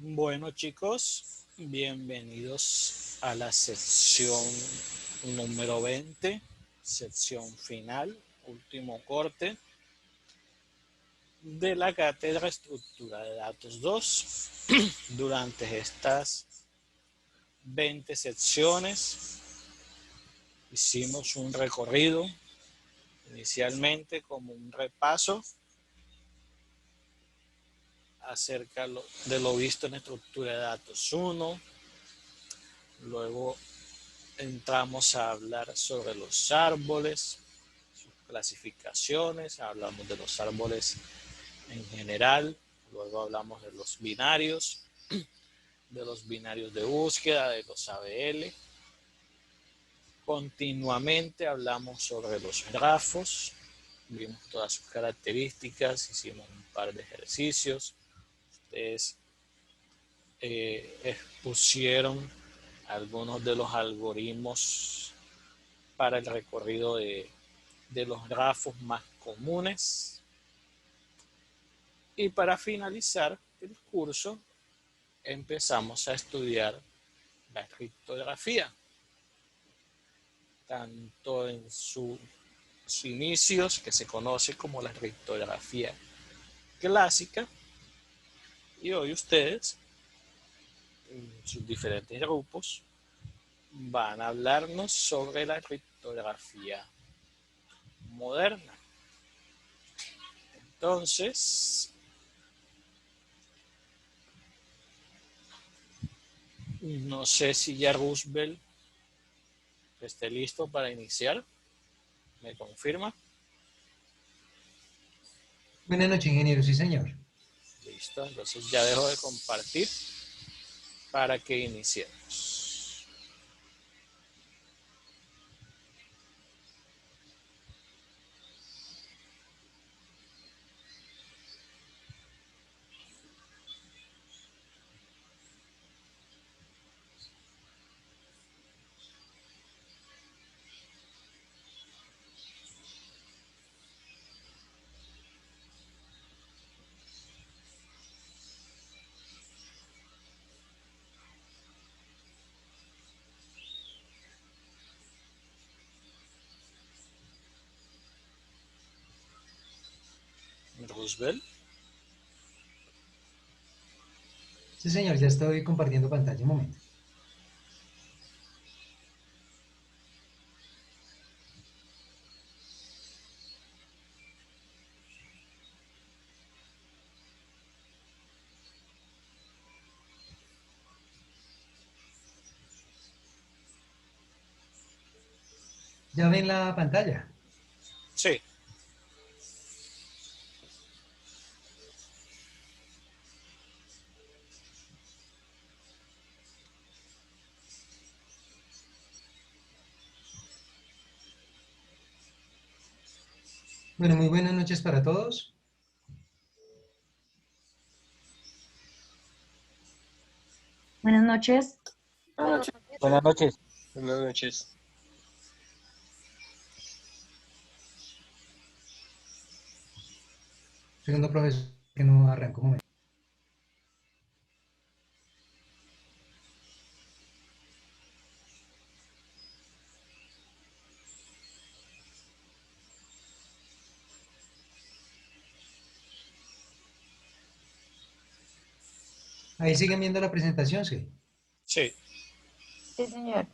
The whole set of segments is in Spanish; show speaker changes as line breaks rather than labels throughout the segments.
Bueno, chicos, bienvenidos a la sección número 20, sección final, último corte de la cátedra Estructura de Datos 2. Durante estas 20 secciones hicimos un recorrido, inicialmente como un repaso acerca de lo visto en Estructura de Datos 1, luego entramos a hablar sobre los árboles, sus clasificaciones, hablamos de los árboles en general, luego hablamos de los binarios de búsqueda, de los ABL. Continuamente hablamos sobre los grafos, vimos todas sus características, hicimos un par de ejercicios. Ustedes expusieron algunos de los algoritmos para el recorrido de los grafos más comunes. Y para finalizar el curso, empezamos a estudiar la criptografía, tanto en sus inicios, que se conoce como la criptografía clásica, y hoy ustedes, en sus diferentes grupos, van a hablarnos sobre la criptografía moderna. Entonces, no sé si ya Roosevelt esté listo para iniciar. ¿Me confirma?
Buenas noches, ingeniero. Sí, señor.
Listo, entonces ya dejo de compartir para que iniciemos. Roosevelt.
Sí, señor. Ya estoy compartiendo pantalla. Un momento. ¿Ya ven la pantalla?
Sí.
Bueno, muy buenas noches para todos.
Buenas noches.
Buenas noches.
Buenas noches.
Segundo profesor, que no arranco. Un momento. Ahí siguen viendo la presentación, sí.
Sí.
Sí, señor.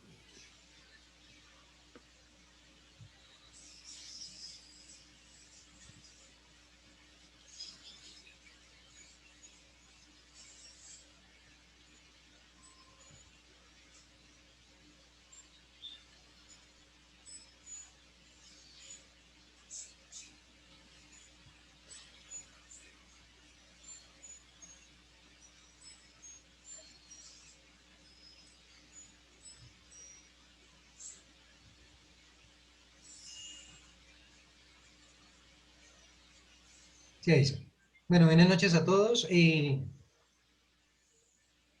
Sí, ahí sí. Bueno, buenas noches a todos. El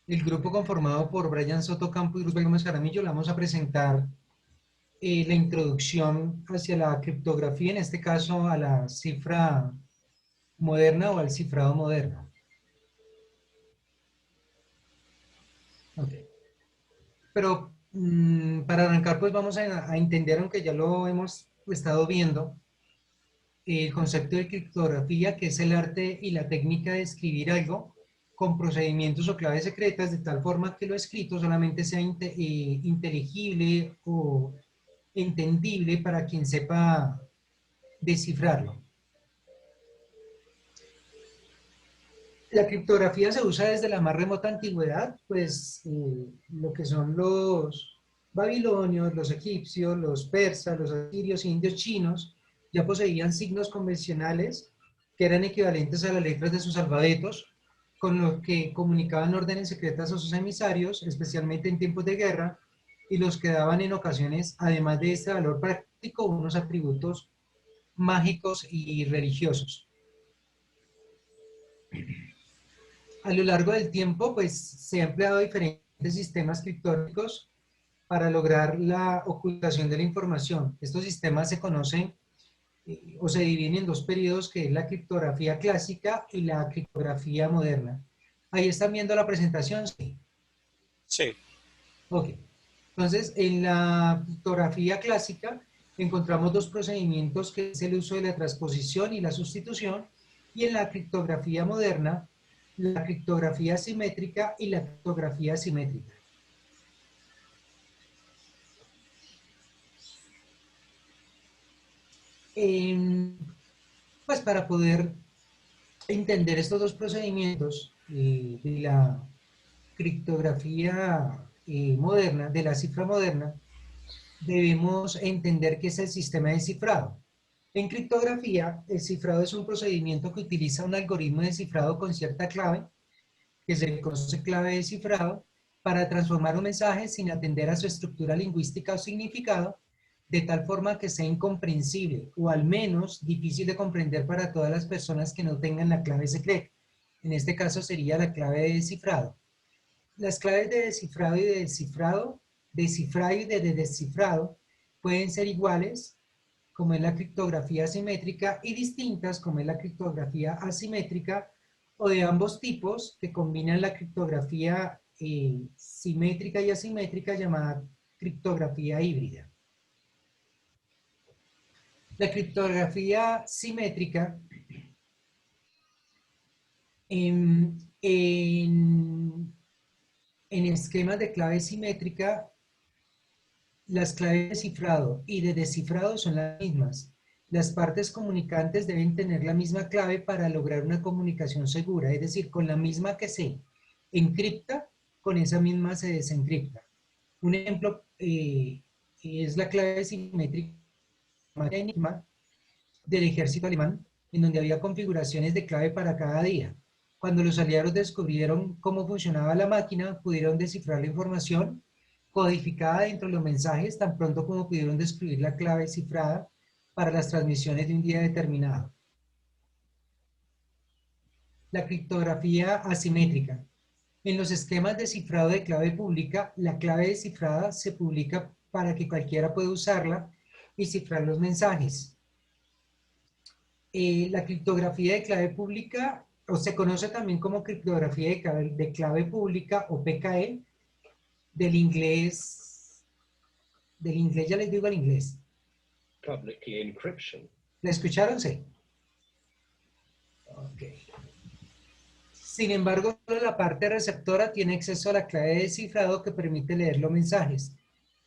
grupo conformado por Brian Soto Campo y Roosevelt Gómez Jaramillo le vamos a presentar la introducción hacia la criptografía, en este caso a la cifra moderna o al cifrado moderno. Ok. Pero para arrancar, pues vamos a entender, aunque ya lo hemos estado viendo, el concepto de criptografía, que es el arte y la técnica de escribir algo con procedimientos o claves secretas de tal forma que lo escrito solamente sea inteligible o entendible para quien sepa descifrarlo. La criptografía se usa desde la más remota antigüedad, pues lo que son los babilonios, los egipcios, los persas, los asirios, indios, chinos, ya poseían signos convencionales que eran equivalentes a las letras de sus alfabetos, con los que comunicaban órdenes secretas a sus emisarios, especialmente en tiempos de guerra, y los que daban en ocasiones, además de este valor práctico, unos atributos mágicos y religiosos. A lo largo del tiempo, pues se han empleado diferentes sistemas criptográficos para lograr la ocultación de la información. Estos sistemas se conocen o se dividen en dos periodos, que es la criptografía clásica y la criptografía moderna. Ahí están viendo la presentación, sí.
Sí.
Ok. Entonces, en la criptografía clásica encontramos dos procedimientos, que es el uso de la transposición y la sustitución, y en la criptografía moderna, la criptografía simétrica y la criptografía asimétrica. Pues para poder entender estos dos procedimientos de la criptografía moderna, de la cifra moderna, debemos entender qué es el sistema de cifrado. En criptografía, el cifrado es un procedimiento que utiliza un algoritmo de cifrado con cierta clave, que se conoce clave de cifrado, para transformar un mensaje sin atender a su estructura lingüística o significado, de tal forma que sea incomprensible o al menos difícil de comprender para todas las personas que no tengan la clave secreta. En este caso sería la clave de descifrado. Las claves de descifrado y de descifrado, descifrado y de descifrado, pueden ser iguales, como es la criptografía simétrica, y distintas, como es la criptografía asimétrica, o de ambos tipos, que combinan la criptografía simétrica y asimétrica, llamada criptografía híbrida. La criptografía simétrica en esquemas de clave simétrica, las claves de cifrado y de descifrado son las mismas. Las partes comunicantes deben tener la misma clave para lograr una comunicación segura, es decir, con la misma que se encripta, con esa misma se desencripta. Un ejemplo es la clave simétrica Enigma del ejército alemán, en donde había configuraciones de clave para cada día. Cuando los aliados descubrieron cómo funcionaba la máquina, pudieron descifrar la información codificada dentro de los mensajes, tan pronto como pudieron describir la clave cifrada para las transmisiones de un día determinado. La criptografía asimétrica. En los esquemas de cifrado de clave pública, la clave descifrada se publica para que cualquiera pueda usarla y cifrar los mensajes. La criptografía de clave pública, o se conoce también como criptografía de clave pública o PKE, del inglés ya les digo el inglés.
Public key encryption.
¿La escucharon? Sí. Ok. Sin embargo, solo la parte receptora tiene acceso a la clave de cifrado que permite leer los mensajes.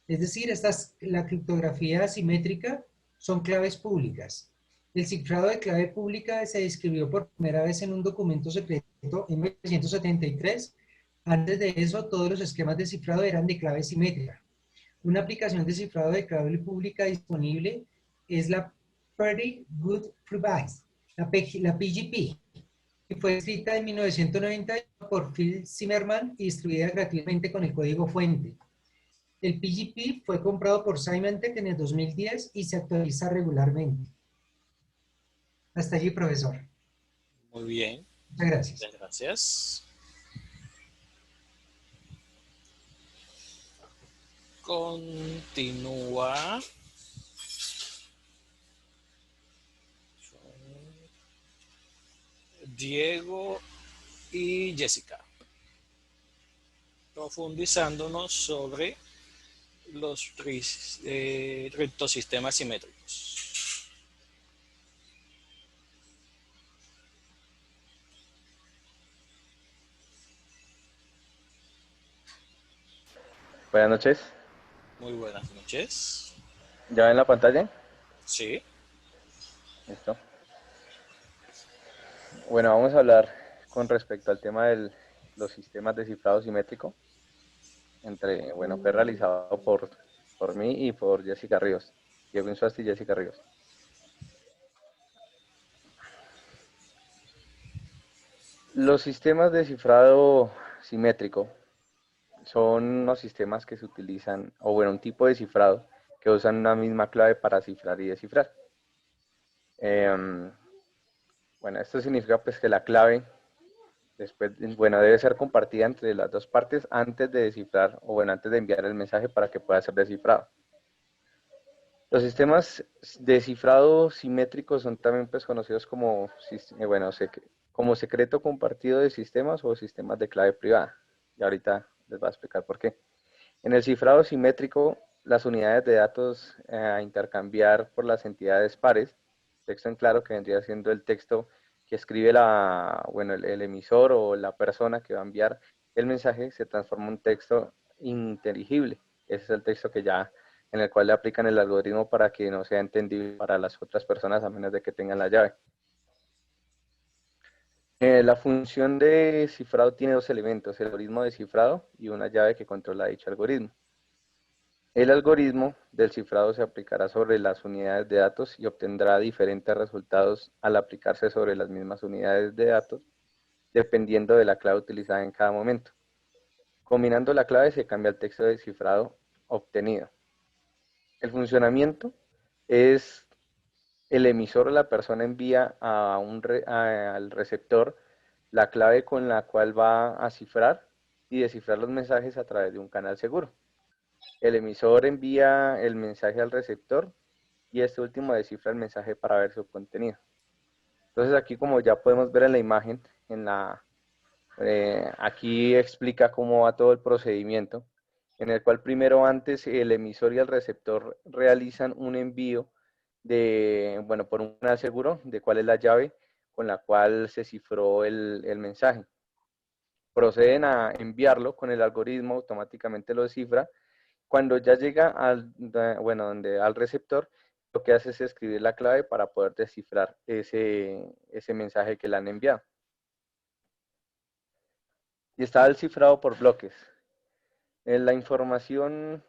Es decir, la criptografía asimétrica son claves públicas. El cifrado de clave pública se describió por primera vez en un documento secreto en 1973. Antes de eso, todos los esquemas de cifrado eran de clave simétrica. Una aplicación de cifrado de clave pública disponible es la Pretty Good Privacy, la PGP, que fue escrita en 1991 por Phil Zimmermann y distribuida gratuitamente con el código fuente. El PGP fue comprado por Symantec en el 2010 y se actualiza regularmente. Hasta allí, profesor.
Muy bien.
Muchas gracias.
Muchas gracias. Continúa. Diego y Jessica. profundizándonos sobre los criptosistemas simétricos.
Buenas noches.
Muy buenas noches.
¿Ya ven la pantalla?
Sí,
Listo. Bueno, vamos a hablar con respecto al tema de los sistemas de cifrado simétrico. Fue realizado por mí y por Jessica Ríos. Diego Insuasti y Jessica Ríos. Los sistemas de cifrado simétrico son unos sistemas que se utilizan, o bueno, un tipo de cifrado que usan una misma clave para cifrar y descifrar. Bueno, esto significa pues que la clave debe ser compartida entre las dos partes antes de descifrar, o bueno, antes de enviar el mensaje para que pueda ser descifrado. Los sistemas de cifrado simétricos son también pues conocidos como, como secreto compartido de sistemas o sistemas de clave privada. Y ahorita les voy a explicar por qué. En el cifrado simétrico, las unidades de datos a intercambiar por las entidades pares, texto en claro que vendría siendo el texto que escribe el emisor o la persona que va a enviar el mensaje, se transforma en un texto ininteligible. Ese es el texto en el cual le aplican el algoritmo para que no sea entendible para las otras personas a menos de que tengan la llave. La función de cifrado tiene dos elementos, el algoritmo de cifrado y una llave que controla dicho algoritmo. El algoritmo del cifrado se aplicará sobre las unidades de datos y obtendrá diferentes resultados al aplicarse sobre las mismas unidades de datos, dependiendo de la clave utilizada en cada momento. Combinando la clave se cambia el texto de cifrado obtenido. El funcionamiento es el emisor o la persona envía al receptor la clave con la cual va a cifrar y descifrar los mensajes a través de un canal seguro. El emisor envía el mensaje al receptor y este último descifra el mensaje para ver su contenido. Entonces aquí, como ya podemos ver en la imagen, aquí explica cómo va todo el procedimiento, en el cual primero antes el emisor y el receptor realizan un envío por un canal seguro de cuál es la llave con la cual se cifró el mensaje. Proceden a enviarlo con el algoritmo, automáticamente lo descifra. Cuando ya llega al receptor, lo que hace es escribir la clave para poder descifrar ese mensaje que le han enviado. Y está el cifrado por bloques. La información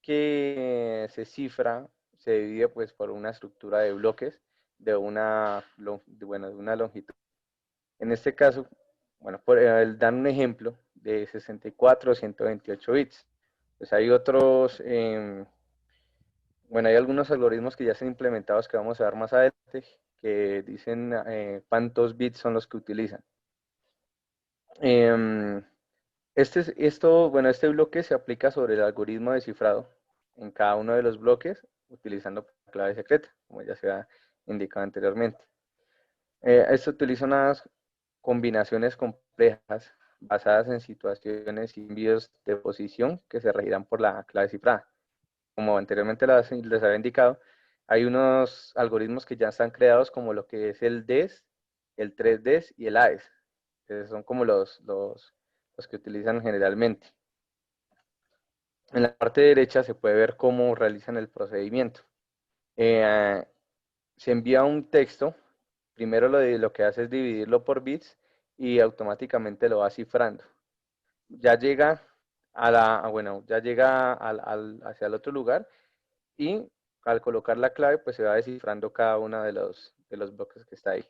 que se cifra se divide pues por una estructura de bloques de una longitud. En este caso, dan un ejemplo de 64 o 128 bits. Pues hay otros, hay algunos algoritmos que ya están implementados que vamos a ver más adelante que dicen cuántos bits son los que utilizan. Este bloque se aplica sobre el algoritmo de cifrado en cada uno de los bloques utilizando clave secreta, como ya se ha indicado anteriormente. Esto utiliza unas combinaciones complejas basadas en situaciones y envíos de posición que se regirán por la clave cifrada. Como anteriormente les había indicado, hay unos algoritmos que ya están creados como lo que es el DES, el 3DES y el AES. Que son como los que utilizan generalmente. En la parte derecha se puede ver cómo realizan el procedimiento. Se envía un texto, primero lo que hace es dividirlo por bits y automáticamente lo va cifrando. Ya llega hacia el otro lugar y al colocar la clave pues se va descifrando cada uno de los bloques que está ahí.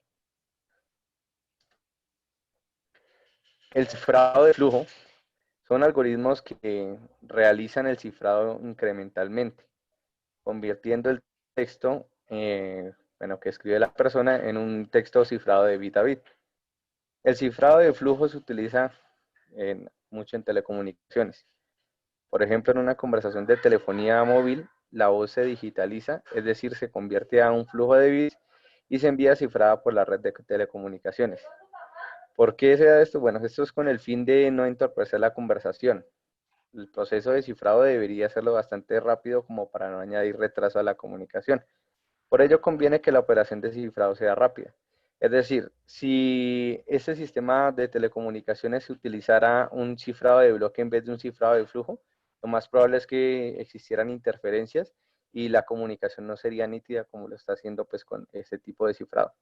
El cifrado de flujo son algoritmos que realizan el cifrado incrementalmente, convirtiendo el texto que escribe la persona en un texto cifrado de bit a bit. El cifrado de flujo se utiliza mucho en telecomunicaciones. Por ejemplo, en una conversación de telefonía móvil, la voz se digitaliza, es decir, se convierte a un flujo de bits y se envía cifrada por la red de telecomunicaciones. ¿Por qué se da esto? Bueno, esto es con el fin de no entorpecer la conversación. El proceso de cifrado debería hacerlo bastante rápido como para no añadir retraso a la comunicación. Por ello conviene que la operación de cifrado sea rápida. Es decir, si este sistema de telecomunicaciones se utilizara un cifrado de bloque en vez de un cifrado de flujo, lo más probable es que existieran interferencias y la comunicación no sería nítida como lo está haciendo pues con este tipo de cifrado.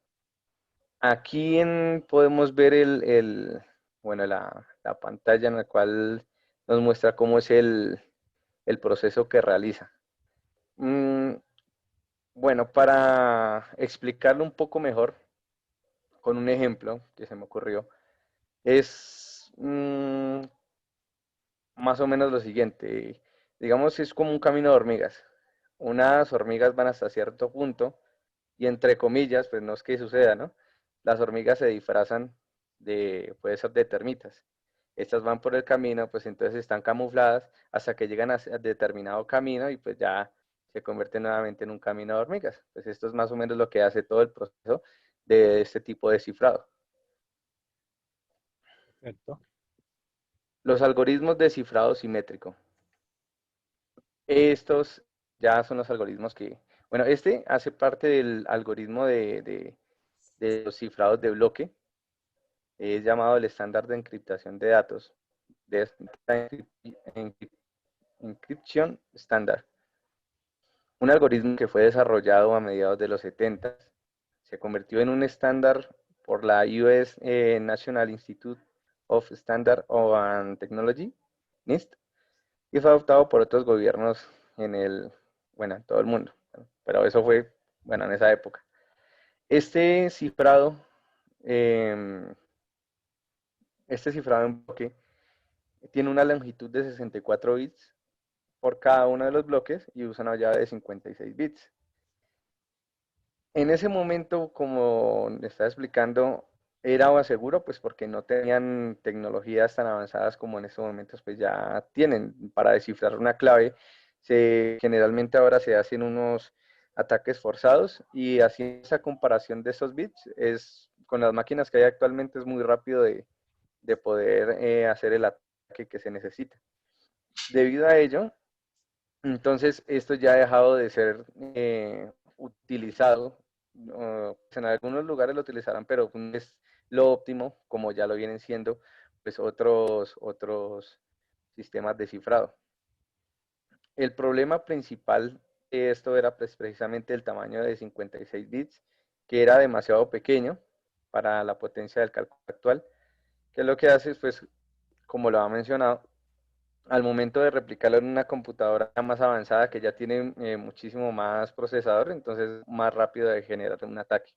Aquí podemos ver bueno, la pantalla en la cual nos muestra cómo es el proceso que realiza. Bueno, para explicarlo un poco mejor, con un ejemplo que se me ocurrió, es más o menos lo siguiente. Digamos, es como un camino de hormigas. Unas hormigas van hasta cierto punto y entre comillas, pues no es que suceda, ¿no? Las hormigas se disfrazan puede ser de termitas. Estas van por el camino, pues entonces están camufladas hasta que llegan a determinado camino y pues ya se convierte nuevamente en un camino de hormigas. Pues esto es más o menos lo que hace todo el proceso de este tipo de cifrado.
Perfecto.
Los algoritmos de cifrado simétrico. Estos ya son los algoritmos que, bueno, este hace parte del algoritmo de los cifrados de bloque. Es llamado el estándar de encriptación de datos, de Encryption Standard. Un algoritmo que fue desarrollado a mediados de los 70, se convirtió en un estándar por la US National Institute of Standard and Technology, NIST, y fue adoptado por otros gobiernos en todo el mundo. Pero eso fue, bueno, en esa época. Este cifrado en bloque tiene una longitud de 64 bits por cada uno de los bloques y usa una llave de 56 bits. En ese momento, como le estaba explicando, era seguro, pues porque no tenían tecnologías tan avanzadas como en estos momentos pues ya tienen para descifrar una clave. Generalmente ahora se hacen unos ataques forzados y así esa comparación de esos bits con las máquinas que hay actualmente es muy rápido de poder hacer el ataque que se necesita. Debido a ello, entonces esto ya ha dejado de ser utilizado. En algunos lugares lo utilizarán, pero no es lo óptimo, como ya lo vienen siendo pues otros sistemas de cifrado. El problema principal de esto era pues, precisamente el tamaño de 56 bits, que era demasiado pequeño para la potencia del cálculo actual, que lo que hace es, pues, como lo ha mencionado, al momento de replicarlo en una computadora más avanzada que ya tiene muchísimo más procesador, entonces más rápido de generar un ataque.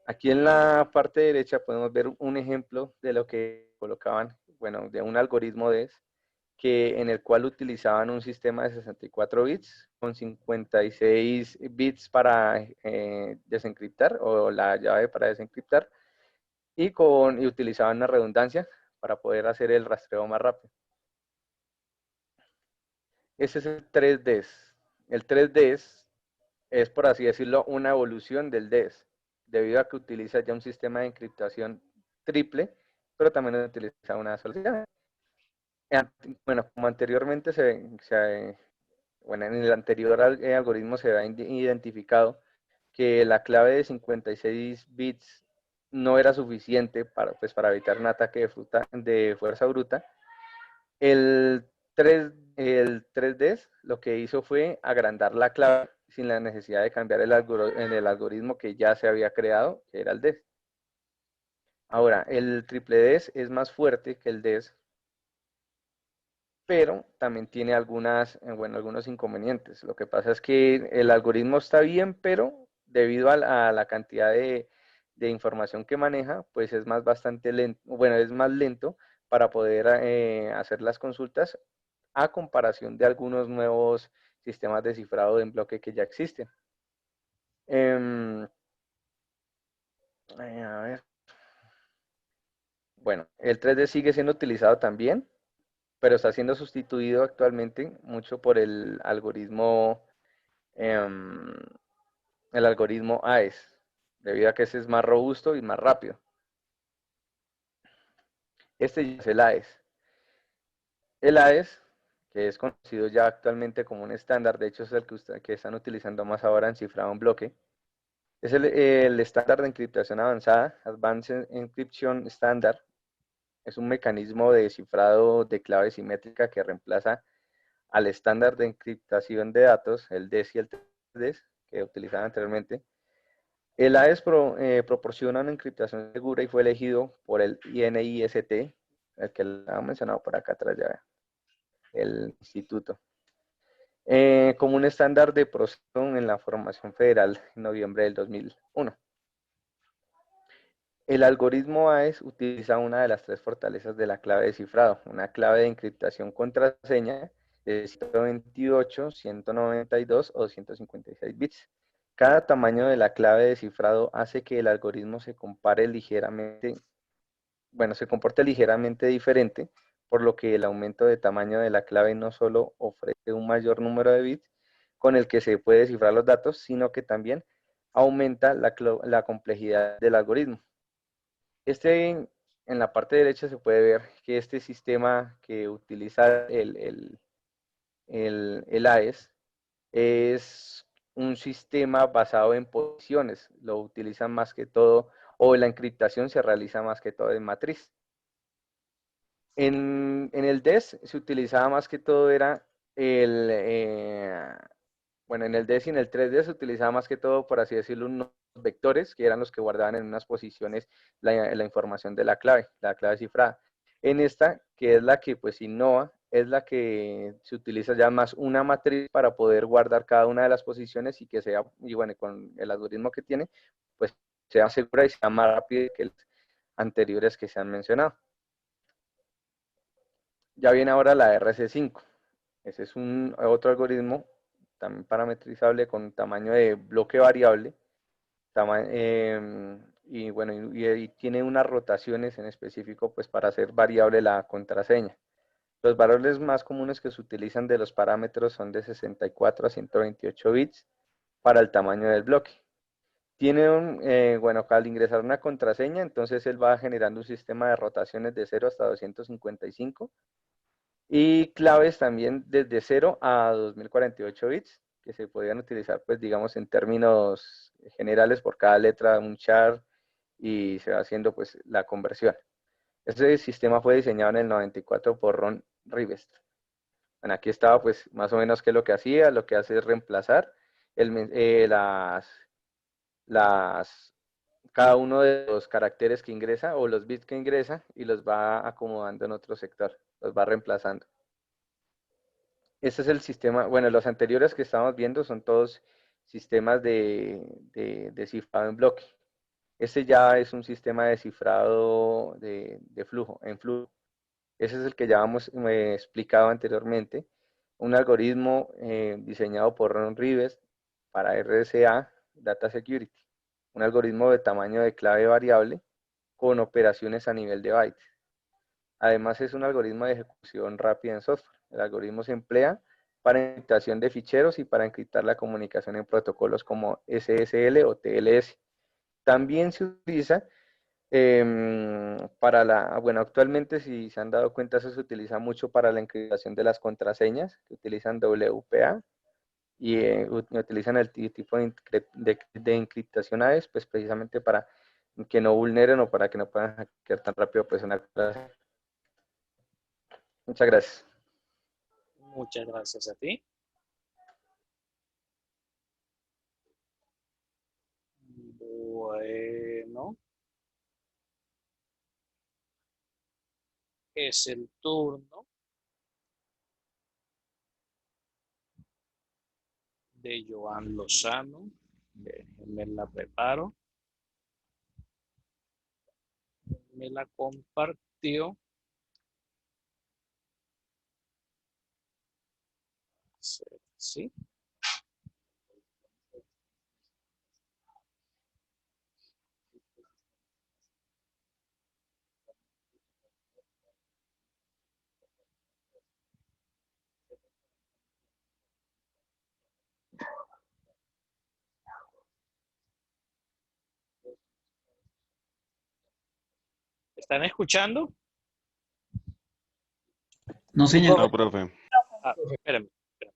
Aquí en la parte derecha podemos ver un ejemplo de lo que colocaban, bueno, de un algoritmo en el cual utilizaban un sistema de 64 bits con 56 bits para desencriptar o la llave para desencriptar y utilizaban una redundancia para poder hacer el rastreo más rápido. Ese es el 3DS. El 3DS es, por así decirlo, una evolución del DS, debido a que utiliza ya un sistema de encriptación triple, pero también utiliza una sola llave. Bueno, como anteriormente bueno, en el anterior algoritmo se había identificado que la clave de 56 bits no era suficiente para evitar un ataque de fuerza bruta. El 3D lo que hizo fue agrandar la clave sin la necesidad de cambiar el algoritmo que ya se había creado, que era el DES. Ahora, el triple DES es más fuerte que el DES, pero también tiene algunos inconvenientes. Lo que pasa es que el algoritmo está bien, pero debido a la cantidad de información que maneja, pues es bastante lento, bueno, es más lento para poder hacer las consultas a comparación de algunos nuevos sistemas de cifrado en bloque que ya existen. A ver. Bueno, el 3D sigue siendo utilizado también, pero está siendo sustituido actualmente mucho por el algoritmo AES, debido a que ese es más robusto y más rápido. Este ya es el AES. El AES, que es conocido ya actualmente como un estándar, de hecho es el que están utilizando más ahora en cifrado en bloque, es el estándar de encriptación avanzada, Advanced Encryption Standard. Es un mecanismo de cifrado de clave simétrica que reemplaza al estándar de encriptación de datos, el DES y el TDES, que utilizaban anteriormente. El AES proporciona una encriptación segura y fue elegido por el INIST, el que lo ha mencionado por acá atrás ya, el instituto, como un estándar de proceso en la formación federal en noviembre del 2001. El algoritmo AES utiliza una de las tres fortalezas de la clave de cifrado, una clave de encriptación contraseña de 128, 192 o 256 bits. Cada tamaño de la clave de cifrado hace que el algoritmo se comporte ligeramente diferente, por lo que el aumento de tamaño de la clave no solo ofrece un mayor número de bits con el que se puede descifrar los datos, sino que también aumenta la complejidad del algoritmo. En la parte derecha se puede ver que este sistema que utiliza el AES es un sistema basado en posiciones. Lo utilizan más que todo, o la encriptación se realiza más que todo en matriz. En el DES se utilizaba más que todo era en el DES y en el 3D se utilizaba más que todo, por así decirlo, unos vectores que eran los que guardaban en unas posiciones la información de la clave cifrada. En esta, que es la que pues innova, es la que se utiliza ya más una matriz para poder guardar cada una de las posiciones y que sea, y bueno, con el algoritmo que tiene, pues sea segura y sea más rápida que las anteriores que se han mencionado. Ya viene ahora la RC5. Ese es otro algoritmo también parametrizable con tamaño de bloque variable. Y bueno, y tiene unas rotaciones en específico pues para hacer variable la contraseña. Los valores más comunes que se utilizan de los parámetros son de 64 a 128 bits para el tamaño del bloque. Al ingresar una contraseña, entonces él va generando un sistema de rotaciones de 0 hasta 255 y claves también desde 0 a 2048 bits, que se podrían utilizar, pues digamos, en términos generales por cada letra un char y se va haciendo pues la conversión. Este sistema fue diseñado en el 94 por Ron Rivest. Bueno, aquí estaba pues más o menos qué es lo que hacía, lo que hace es reemplazar cada uno de los caracteres que ingresa o los bits que ingresa y los va acomodando en otro sector, los va reemplazando. Este es el sistema, bueno, los anteriores que estamos viendo son todos sistemas de cifrado en bloque. Este ya es un sistema de cifrado en flujo. Ese es el que ya hemos explicado anteriormente. Un algoritmo diseñado por Ron Rivest para RSA Data Security. Un algoritmo de tamaño de clave variable con operaciones a nivel de byte. Además es un algoritmo de ejecución rápida en software. El algoritmo se emplea para encriptación de ficheros y para encriptar la comunicación en protocolos como SSL o TLS. También se utiliza actualmente si se han dado cuenta, eso se utiliza mucho para la encriptación de las contraseñas, que utilizan WPA y utilizan el tipo de encriptación AES, pues precisamente para que no vulneren o para que no puedan hackear tan rápido pues una contraseña. Muchas gracias.
Muchas gracias a ti. Bueno, es el turno de Joan Lozano. Me la preparo. Me la compartió. Sí. ¿Están escuchando?
No, señor.
No, profe.
Espérame, espérame,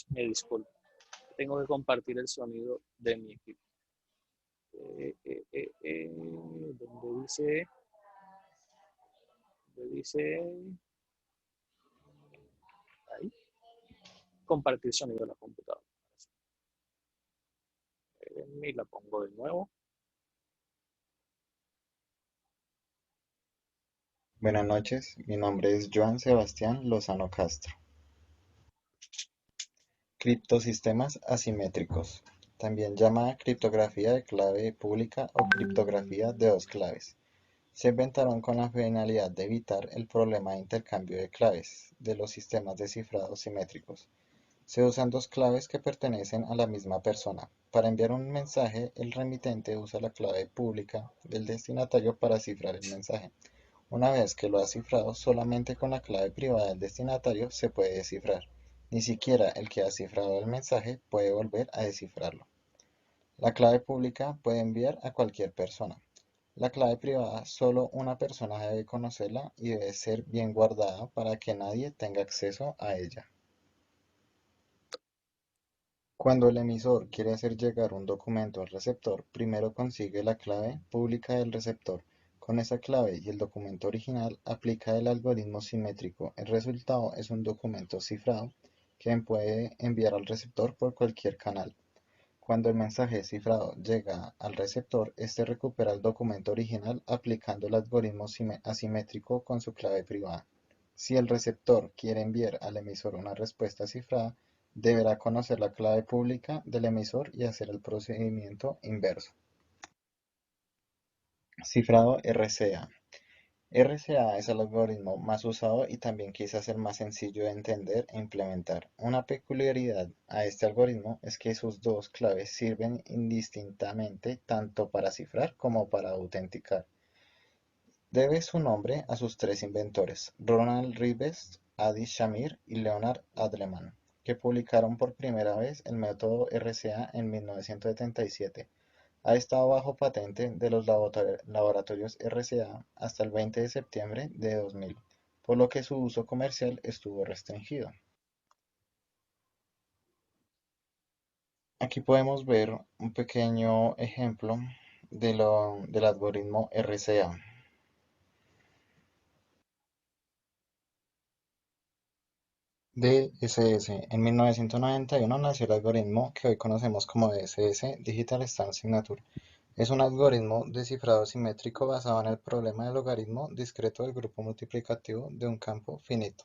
me disculpo. Tengo que compartir el sonido de mi equipo. Donde dice ahí, compartir sonido de la computadora. Y la pongo de nuevo.
Buenas noches, mi nombre es Joan Sebastián Lozano Castro. Criptosistemas asimétricos, también llamada criptografía de clave pública o criptografía de dos claves. Se inventaron con la finalidad de evitar el problema de intercambio de claves de los sistemas de cifrado simétricos. Se usan dos claves que pertenecen a la misma persona. Para enviar un mensaje, el remitente usa la clave pública del destinatario para cifrar el mensaje. Una vez que lo ha cifrado, solamente con la clave privada del destinatario se puede descifrar. Ni siquiera el que ha cifrado el mensaje puede volver a descifrarlo. La clave pública puede enviar a cualquier persona. La clave privada solo una persona debe conocerla y debe ser bien guardada para que nadie tenga acceso a ella. Cuando el emisor quiere hacer llegar un documento al receptor, primero consigue la clave pública del receptor. Con esa clave y el documento original aplica el algoritmo simétrico. El resultado es un documento cifrado que puede enviar al receptor por cualquier canal. Cuando el mensaje cifrado llega al receptor, este recupera el documento original aplicando el algoritmo asimétrico con su clave privada. Si el receptor quiere enviar al emisor una respuesta cifrada, deberá conocer la clave pública del emisor y hacer el procedimiento inverso. Cifrado RCA. RCA es el algoritmo más usado y también quizás el más sencillo de entender e implementar. Una peculiaridad a este algoritmo es que sus dos claves sirven indistintamente tanto para cifrar como para autenticar. Debe su nombre a sus tres inventores, Ronald Rives, Adi Shamir y Leonard Adleman, que publicaron por primera vez el método RCA en 1977. Ha estado bajo patente de los laboratorios RCA hasta el 20 de septiembre de 2000, por lo que su uso comercial estuvo restringido. Aquí podemos ver un pequeño ejemplo del algoritmo RCA. DSS. En 1991 nació el algoritmo que hoy conocemos como DSS, Digital Stamp Signature. Es un algoritmo de cifrado simétrico basado en el problema del logaritmo discreto del grupo multiplicativo de un campo finito.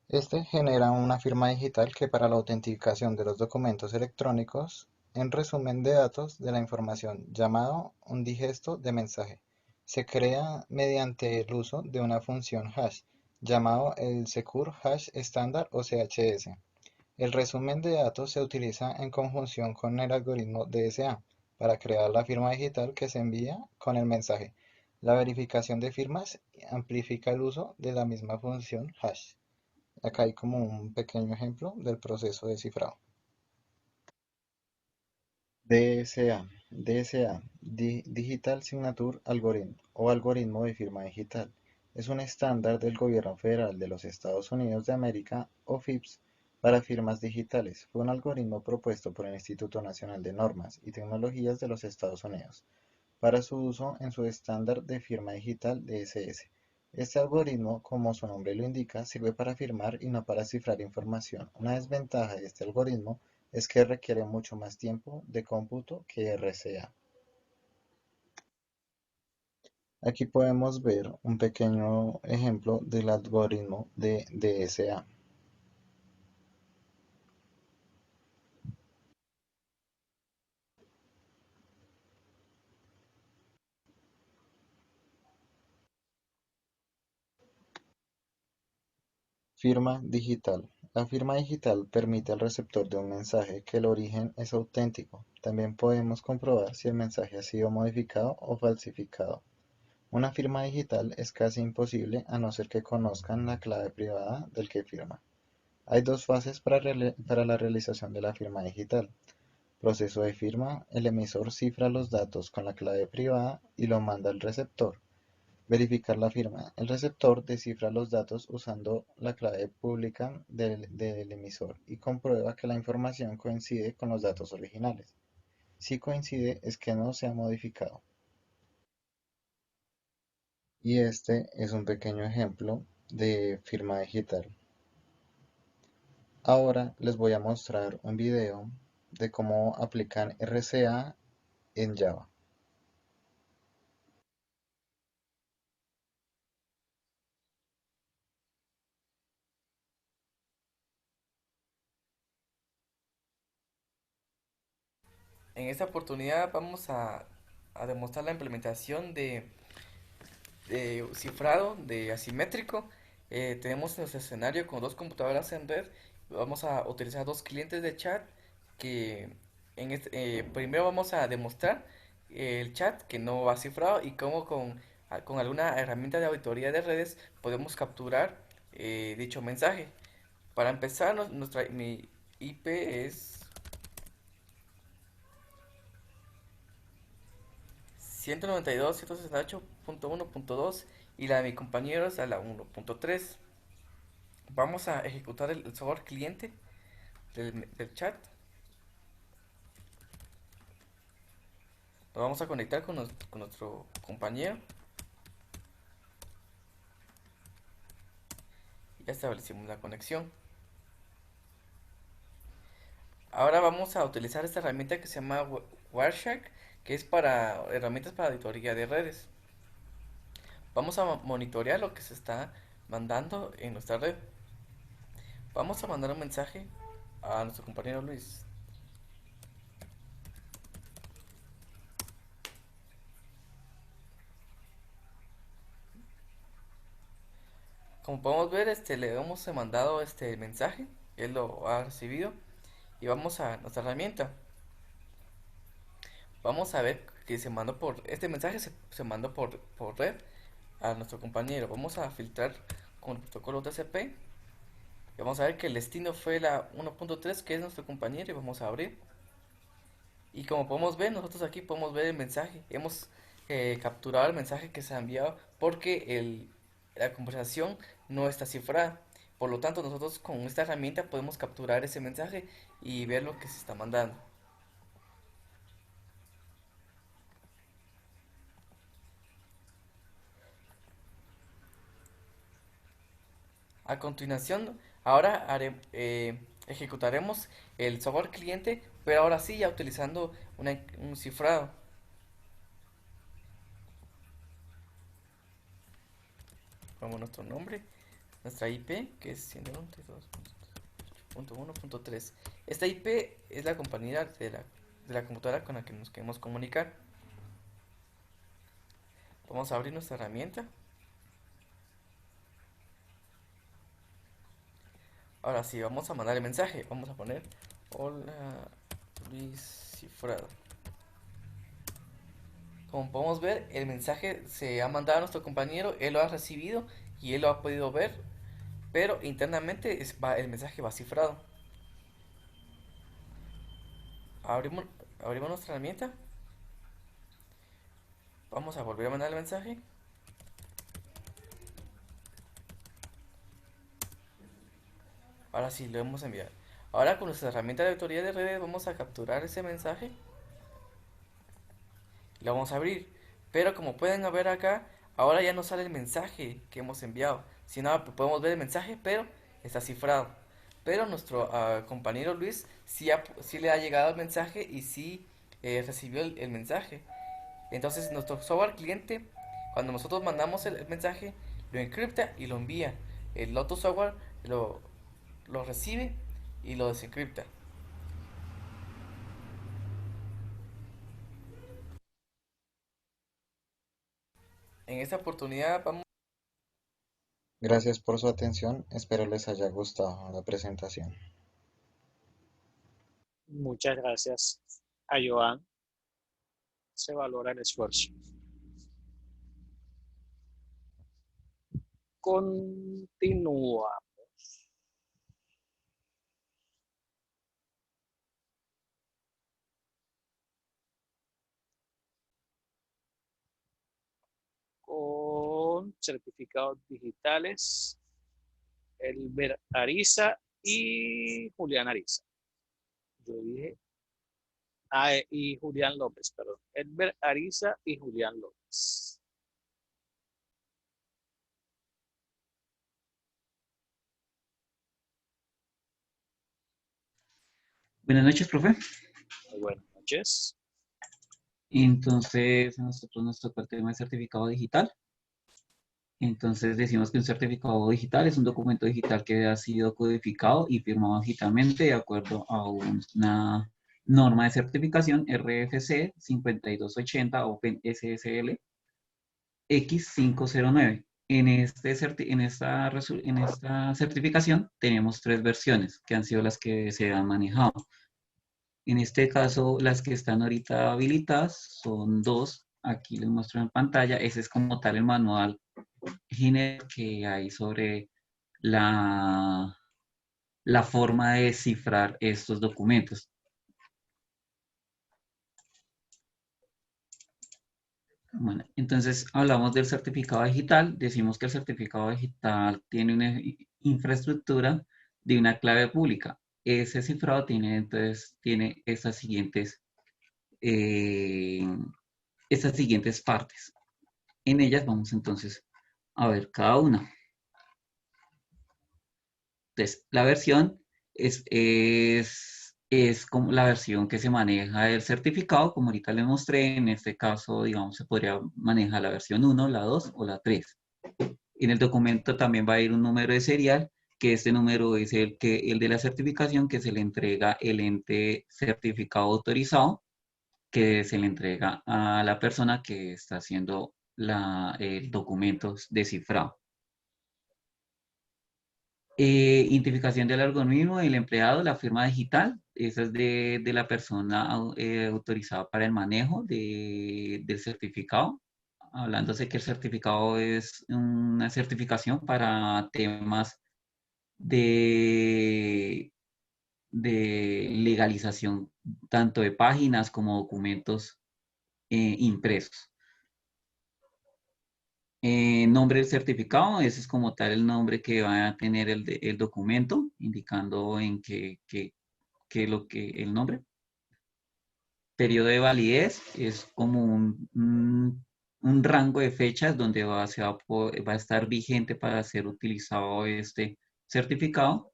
Este genera una firma digital que para la autenticación de los documentos electrónicos, en resumen de datos de la información llamado un digesto de mensaje, se crea mediante el uso de una función hash, llamado el Secure Hash Standard o CHS. El resumen de datos se utiliza en conjunción con el algoritmo DSA para crear la firma digital que se envía con el mensaje. La verificación de firmas amplifica el uso de la misma función hash. Acá hay como un pequeño ejemplo del proceso de cifrado. DSA. DSA, Digital Signature Algorithm o algoritmo de firma digital. Es un estándar del Gobierno Federal de los Estados Unidos de América, o FIPS, para firmas digitales. Fue un algoritmo propuesto por el Instituto Nacional de Normas y Tecnologías de los Estados Unidos para su uso en su estándar de firma digital DSS. Este algoritmo, como su nombre lo indica, sirve para firmar y no para cifrar información. Una desventaja de este algoritmo es que requiere mucho más tiempo de cómputo que RCA. Aquí podemos ver un pequeño ejemplo del algoritmo de DSA. Firma digital. La firma digital permite al receptor de un mensaje que el origen es auténtico. También podemos comprobar si el mensaje ha sido modificado o falsificado. Una firma digital es casi imposible a no ser que conozcan la clave privada del que firma. Hay dos fases para la realización de la firma digital. Proceso de firma. El emisor cifra los datos con la clave privada y lo manda al receptor. Verificar la firma. El receptor descifra los datos usando la clave pública del emisor y comprueba que la información coincide con los datos originales. Si coincide, es que no se ha modificado. Y este es un pequeño ejemplo de firma digital. Ahora les voy a mostrar un video de cómo aplican RCA en Java.
En esta oportunidad vamos a demostrar la implementación de cifrado de asimétrico. Tenemos nuestro escenario con dos computadoras en red. Vamos a utilizar dos clientes de chat que primero vamos a demostrar el chat que no va cifrado y cómo con alguna herramienta de auditoría de redes podemos capturar dicho mensaje. Para empezar, mi IP es 192.168.1.2 y la de mi compañero es a la 1.3. Vamos a ejecutar el software cliente del chat. Lo vamos a conectar con nuestro compañero. Ya establecimos la conexión. Ahora vamos a utilizar esta herramienta que se llama Wireshark, que es para herramientas para auditoría de redes. Vamos a monitorear lo que se está mandando en nuestra red. Vamos a mandar un mensaje a nuestro compañero Luis. Como podemos ver, le hemos mandado este mensaje, él lo ha recibido y vamos a nuestra herramienta. Vamos a ver que este mensaje se mandó por red a nuestro compañero. Vamos a filtrar con el protocolo TCP y vamos a ver que el destino fue la 1.3, que es nuestro compañero, y vamos a abrir. Y como podemos ver, nosotros aquí podemos ver el mensaje. Hemos capturado el mensaje que se ha enviado porque la conversación no está cifrada. Por lo tanto, nosotros con esta herramienta podemos capturar ese mensaje y ver lo que se está mandando. A continuación, ahora ejecutaremos el software cliente, pero ahora sí ya utilizando un cifrado. Vamos nuestro nombre, nuestra IP, que es 192.1.3. Esta IP es la compañía de la computadora con la que nos queremos comunicar. Vamos a abrir nuestra herramienta. Ahora sí, vamos a mandar el mensaje. Vamos a poner hola Luis cifrado. Como podemos ver, el mensaje se ha mandado a nuestro compañero, él lo ha recibido y él lo ha podido ver, pero internamente el mensaje va cifrado. Abrimos, abrimos nuestra herramienta. Vamos a volver a mandar el mensaje. Ahora sí, lo hemos enviado. Ahora con nuestra herramienta de auditoría de redes vamos a capturar ese mensaje. Lo vamos a abrir. Pero como pueden ver acá, ahora ya no sale el mensaje que hemos enviado. Sino podemos ver el mensaje, pero está cifrado. Pero nuestro compañero Luis sí le ha llegado el mensaje y sí recibió el mensaje. Entonces nuestro software cliente, cuando nosotros mandamos el mensaje, lo encripta y lo envía. El otro software lo recibe y lo desencripta. En esta oportunidad vamos.
Gracias por su atención, espero les haya gustado la presentación.
Muchas gracias a Joan. Se valora el esfuerzo. Continúa. Con certificados digitales, Elber Ariza y Julián Ariza. Yo dije, y Julián López, perdón. Elber Ariza y Julián López.
Buenas noches, profe.
Muy buenas noches.
Entonces, a nosotros nos tocó el tema de certificado digital. Entonces, decimos que un certificado digital es un documento digital que ha sido codificado y firmado digitalmente de acuerdo a una norma de certificación RFC 5280 Open SSL X509. En esta certificación tenemos 3 versiones que han sido las que se han manejado. En este caso, las que están ahorita habilitadas son 2. Aquí les muestro en pantalla. Ese es como tal el manual general que hay sobre la forma de cifrar estos documentos. Bueno, entonces hablamos del certificado digital. Decimos que el certificado digital tiene una infraestructura de una clave pública. Ese cifrado tiene estas siguientes partes. En ellas vamos entonces a ver cada una. Entonces, la versión es como la versión que se maneja del certificado, como ahorita les mostré. En este caso, digamos, se podría manejar la versión 1, la 2 o la 3. En el documento también va a ir un número de serial, que este número es el de la certificación que se le entrega el ente certificado autorizado, que se le entrega a la persona que está haciendo el documento descifrado. Identificación del algoritmo, el empleado, la firma digital, esa es de la persona autorizada para el manejo del certificado, hablándose que el certificado es una certificación para temas de legalización tanto de páginas como documentos impresos. Nombre del certificado, ese es como tal el nombre que va a tener el documento, indicando en el nombre. Periodo de validez es como un rango de fechas donde va a estar vigente para ser utilizado este certificado.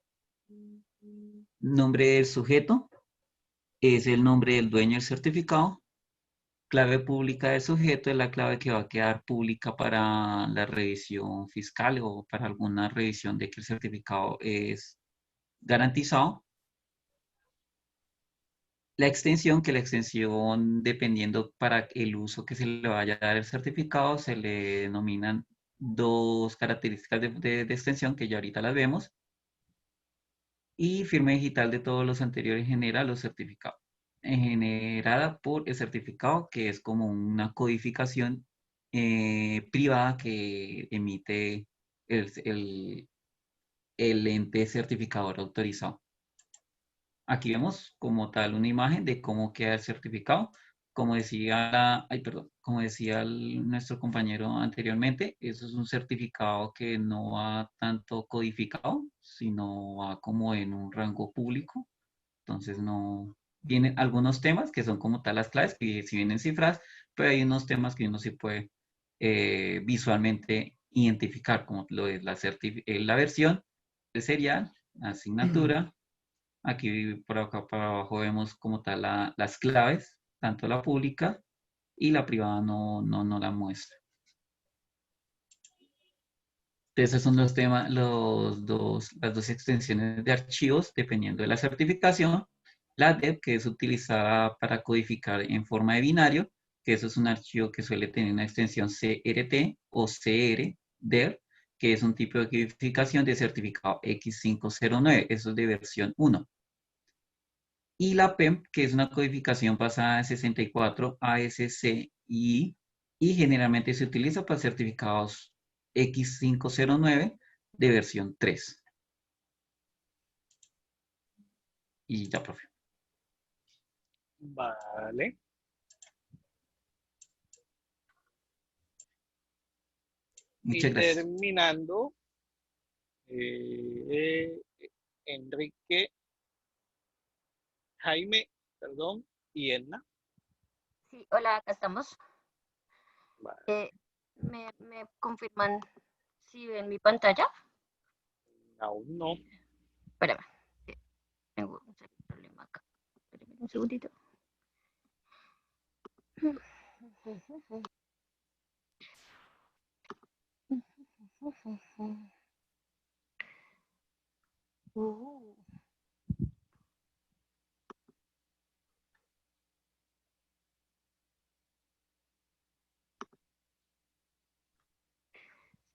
Nombre del sujeto es el nombre del dueño del certificado. Clave pública del sujeto es la clave que va a quedar pública para la revisión fiscal o para alguna revisión de que el certificado es garantizado. La extensión, dependiendo para el uso que se le vaya a dar el certificado, se le denominan 2 características de extensión que ya ahorita las vemos. Y firma digital de todos los anteriores genera los certificados. Generada por el certificado, que es como una codificación privada que emite el ente certificador autorizado. Aquí vemos como tal una imagen de cómo queda el certificado. Como decía, nuestro compañero anteriormente, eso es un certificado que no va tanto codificado, sino va como en un rango público. Entonces no vienen algunos temas que son como tal las claves, que si vienen cifras, pero hay unos temas que uno sí puede visualmente identificar, como lo es la versión, el serial, la asignatura. Aquí por acá para abajo vemos como tal las claves, tanto la pública y la privada no la muestra. Esos son los temas, las dos extensiones de archivos dependiendo de la certificación. La DEP, que es utilizada para codificar en forma de binario, que eso es un archivo que suele tener una extensión CRT o CR, que es un tipo de codificación de certificado X509, eso es de versión 1. Y la PEM, que es una codificación basada en 64 ASCII y generalmente se utiliza para certificados X509 de versión 3. Y ya, profe.
Vale.
Muchas
Y
gracias.
terminando, Enrique, Jaime, perdón, y Edna.
Sí, hola, acá estamos.
Vale,
¿Me confirman si ven mi pantalla?
aún no.
Espérame, que tengo un problema acá. Espérame un segundito.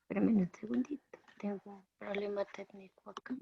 Espérame un segundito. Tengo un problema técnico acá.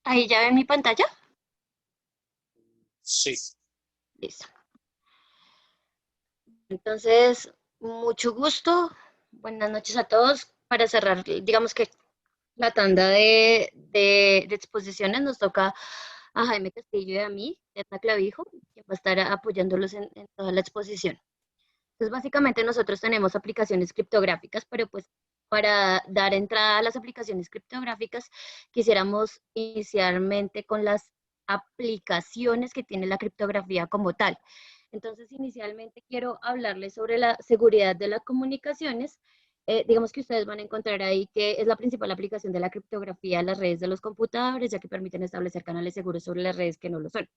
Ahí ya ven mi pantalla.
Sí.
Listo. Entonces, mucho gusto. Buenas noches a todos. Para cerrar, digamos que la tanda de exposiciones nos toca a Jaime Castillo y a mí, Edna Clavijo, quien va a estar apoyándolos en toda la exposición. Entonces, básicamente nosotros tenemos aplicaciones criptográficas, pero pues para dar entrada a las aplicaciones criptográficas, quisiéramos inicialmente con las aplicaciones que tiene la criptografía como tal. Entonces, inicialmente quiero hablarles sobre la seguridad de las comunicaciones. Digamos que ustedes van a encontrar ahí que es la principal aplicación de la criptografía a las redes de los computadores, ya que permiten establecer canales seguros sobre las redes que no lo son.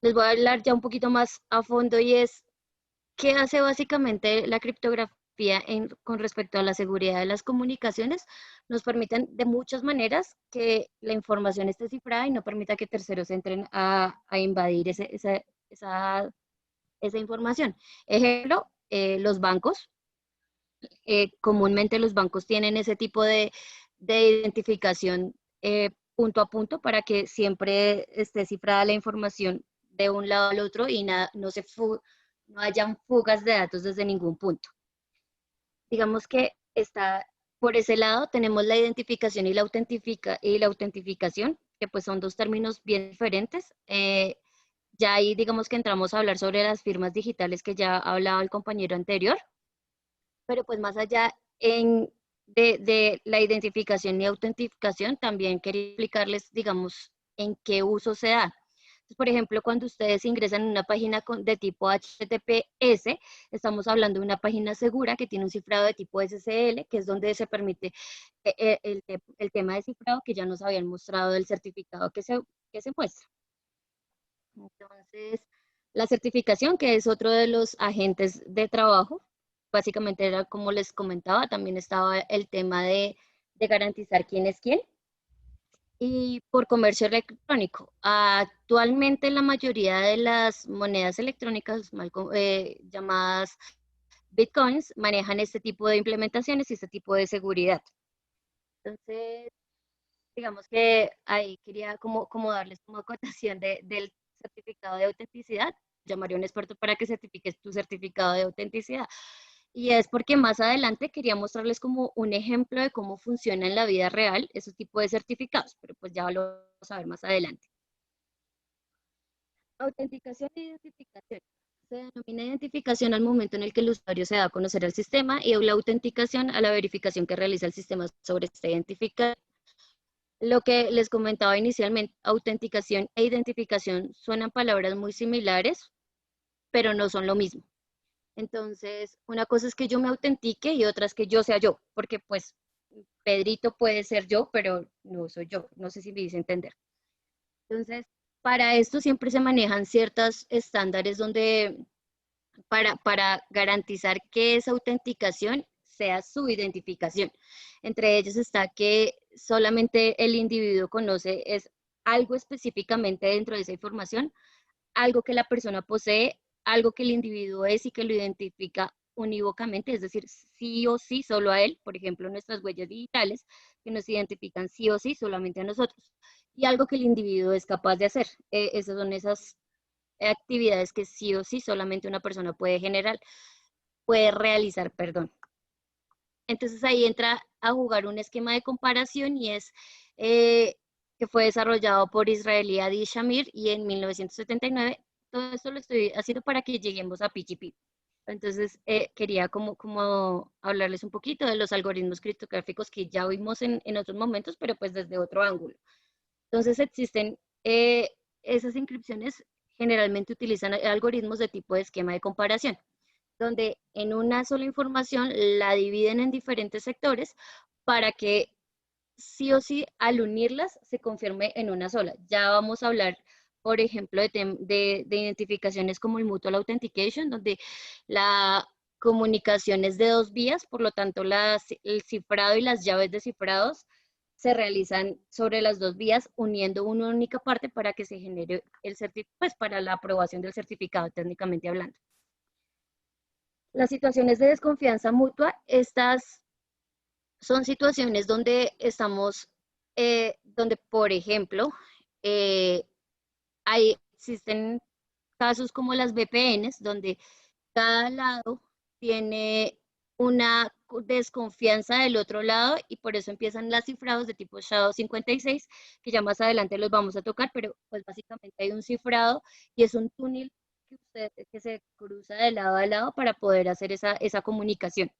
Les voy a hablar ya un poquito más a fondo y es ¿qué hace básicamente la criptografía con respecto a la seguridad de las comunicaciones? Nos permiten de muchas maneras que la información esté cifrada y no permita que terceros entren a invadir esa información. Ejemplo, los bancos. Comúnmente los bancos tienen ese tipo de identificación punto a punto para que siempre esté cifrada la información de un lado al otro y no hayan fugas de datos desde ningún punto. Digamos que está por ese lado, tenemos la identificación y la autentificación, que pues son dos términos bien diferentes. Ya ahí digamos que entramos a hablar sobre las firmas digitales que ya hablaba el compañero anterior, pero pues más allá de la identificación y autentificación, también quería explicarles, digamos, en qué uso se da. Entonces, por ejemplo, cuando ustedes ingresan en una página de tipo HTTPS, estamos hablando de una página segura que tiene un cifrado de tipo SSL, que es donde se permite el tema de cifrado que ya nos habían mostrado del certificado que se muestra. Entonces, la certificación, que es otro de los agentes de trabajo, básicamente era como les comentaba, también estaba el tema de garantizar quién es quién. Y por comercio electrónico, actualmente la mayoría de las monedas electrónicas llamadas bitcoins manejan este tipo de implementaciones y este tipo de seguridad. Entonces, digamos que ahí quería como darles como acotación del certificado de autenticidad. Llamaría a un experto para que certifiques tu certificado de autenticidad. Y es porque más adelante quería mostrarles como un ejemplo de cómo funciona en la vida real ese tipo de certificados, pero pues ya lo vamos a ver más adelante. Autenticación e identificación. Se denomina identificación al momento en el que el usuario se da a conocer al sistema y la autenticación a la verificación que realiza el sistema sobre esta identificación. Lo que les comentaba inicialmente, autenticación e identificación suenan palabras muy similares, pero no son lo mismo. Entonces, una cosa es que yo me autentique y otra es que yo sea yo, porque pues Pedrito puede ser yo, pero no soy yo. No sé si me hice entender. Entonces, para esto siempre se manejan ciertos estándares donde para garantizar que esa autenticación sea su identificación. Entre ellos está que solamente el individuo conoce es algo específicamente dentro de esa información, algo que la persona posee, algo que el individuo es y que lo identifica unívocamente, es decir, sí o sí solo a él, por ejemplo, nuestras huellas digitales, que nos identifican sí o sí solamente a nosotros, y algo que el individuo es capaz de hacer. Esas son esas actividades que sí o sí solamente una persona puede realizar, perdón. Entonces ahí entra a jugar un esquema de comparación y es que fue desarrollado por Israelí Adi Shamir y en 1979. Todo esto lo estoy haciendo para que lleguemos a PGP. Entonces quería como hablarles un poquito de los algoritmos criptográficos que ya vimos en otros momentos, pero pues desde otro ángulo. Entonces existen esas inscripciones generalmente utilizan algoritmos de tipo de esquema de comparación, donde en una sola información la dividen en diferentes sectores para que sí o sí al unirlas se confirme en una sola. Ya vamos a hablar, por ejemplo, de identificaciones como el Mutual Authentication, donde la comunicación es de dos vías, por lo tanto el cifrado y las llaves de cifrados se realizan sobre las dos vías uniendo una única parte para que se genere el certificado, pues para la aprobación del certificado técnicamente hablando. Las situaciones de desconfianza mutua, estas son situaciones donde estamos, donde por ejemplo, existen casos como las VPNs, donde cada lado tiene una desconfianza del otro lado y por eso empiezan las cifrados de tipo SHA-256, que ya más adelante los vamos a tocar, pero pues básicamente hay un cifrado y es un túnel que se cruza de lado a lado para poder hacer esa comunicación.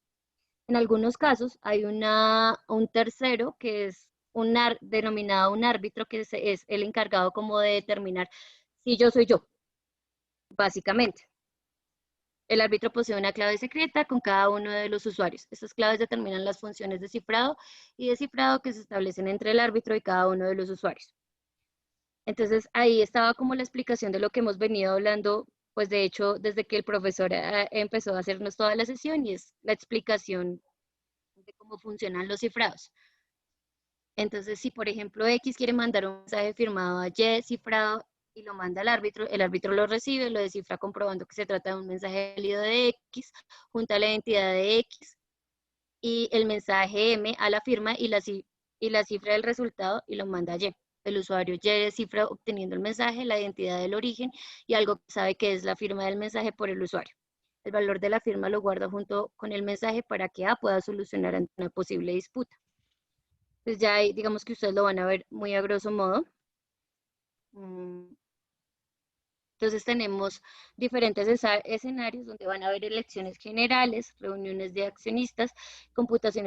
En algunos casos hay un tercero que es denominado un árbitro, que es el encargado como de determinar si yo soy yo, básicamente. El árbitro posee una clave secreta con cada uno de los usuarios. Estas claves determinan las funciones de cifrado y descifrado que se establecen entre el árbitro y cada uno de los usuarios. Entonces ahí estaba como la explicación de lo que hemos venido hablando, pues de hecho desde que el profesor empezó a hacernos toda la sesión, y es la explicación de cómo funcionan los cifrados. Entonces si por ejemplo X quiere mandar un mensaje firmado a Y cifrado y lo manda al árbitro, el árbitro lo recibe, lo descifra comprobando que se trata de un mensaje válido de X, junta la identidad de X y el mensaje M a la firma y la cifra del resultado y lo manda a Y. El usuario Y descifra obteniendo el mensaje, la identidad del origen y algo que sabe que es la firma del mensaje por el usuario. El valor de la firma lo guarda junto con el mensaje para que A pueda solucionar ante una posible disputa. Entonces ya ahí, digamos que ustedes lo van a ver muy a grosso modo. Entonces tenemos diferentes escenarios donde van a haber elecciones generales, reuniones de accionistas, computación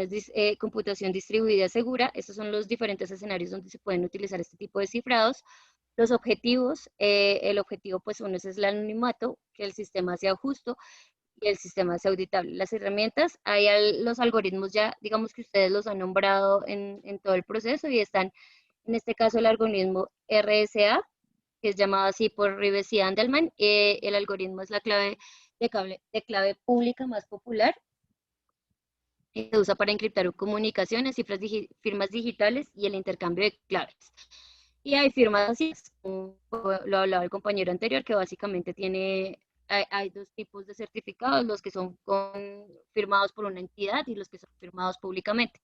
distribuida segura. Estos son los diferentes escenarios donde se pueden utilizar este tipo de cifrados. Los objetivos, el objetivo pues uno es el anonimato, que el sistema sea justo y el sistema sea auditable. Las herramientas, hay los algoritmos ya, digamos que ustedes los han nombrado en todo el proceso y están, en este caso, el algoritmo RSA, que es llamado así por Rives y Andelman. El algoritmo es la clave de clave pública más popular. Se usa para encriptar comunicaciones, firmas digitales y el intercambio de claves. Y hay firmas así, como lo hablaba el compañero anterior, que básicamente hay dos tipos de certificados, los que son firmados por una entidad y los que son firmados públicamente.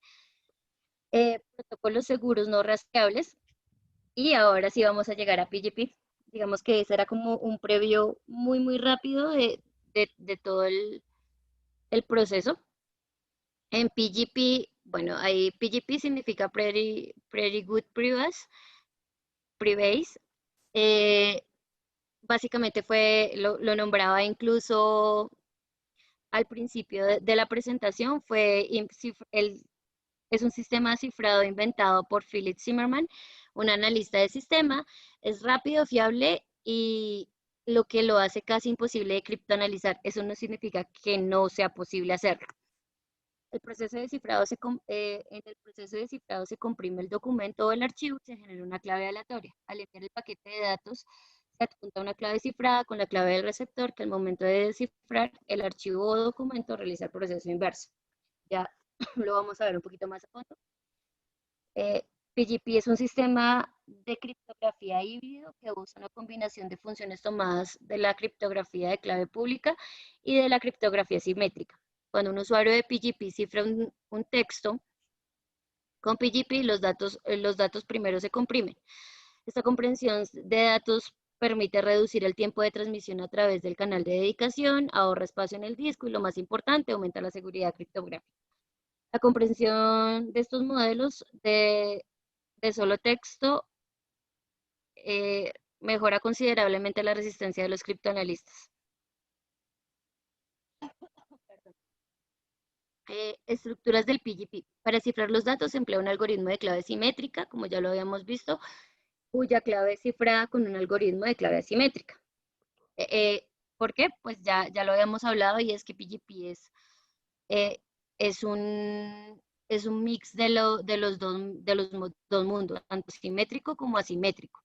Protocolos seguros no rastreables. Y ahora sí vamos a llegar a PGP. Digamos que ese era como un previo muy, muy rápido de todo el proceso. En PGP, bueno, ahí PGP significa Pretty Good Previous. Básicamente lo nombraba incluso al principio de la presentación, es un sistema cifrado inventado por Philip Zimmermann, un analista de sistema. Es rápido, fiable y lo que lo hace casi imposible de criptoanalizar. Eso no significa que no sea posible hacerlo. El proceso de cifrado en el proceso de cifrado se comprime el documento o el archivo y se genera una clave aleatoria. Al enviar el paquete de datos, se adjunta una clave cifrada con la clave del receptor que al momento de descifrar el archivo o documento realiza el proceso inverso. Ya lo vamos a ver un poquito más a fondo. PGP es un sistema de criptografía híbrido que usa una combinación de funciones tomadas de la criptografía de clave pública y de la criptografía simétrica. Cuando un usuario de PGP cifra un texto con PGP, los datos primero se comprimen. Esta comprensión de datos permite reducir el tiempo de transmisión a través del canal de dedicación, ahorra espacio en el disco y, lo más importante, aumenta la seguridad criptográfica. La comprensión de estos modelos de solo texto mejora considerablemente la resistencia de los criptoanalistas. Estructuras del PGP. Para cifrar los datos se emplea un algoritmo de clave simétrica, como ya lo habíamos visto, cuya clave es cifrada con un algoritmo de clave asimétrica. ¿Por qué? Pues ya lo habíamos hablado, y es que PGP es un mix de los dos mundos, tanto simétrico como asimétrico.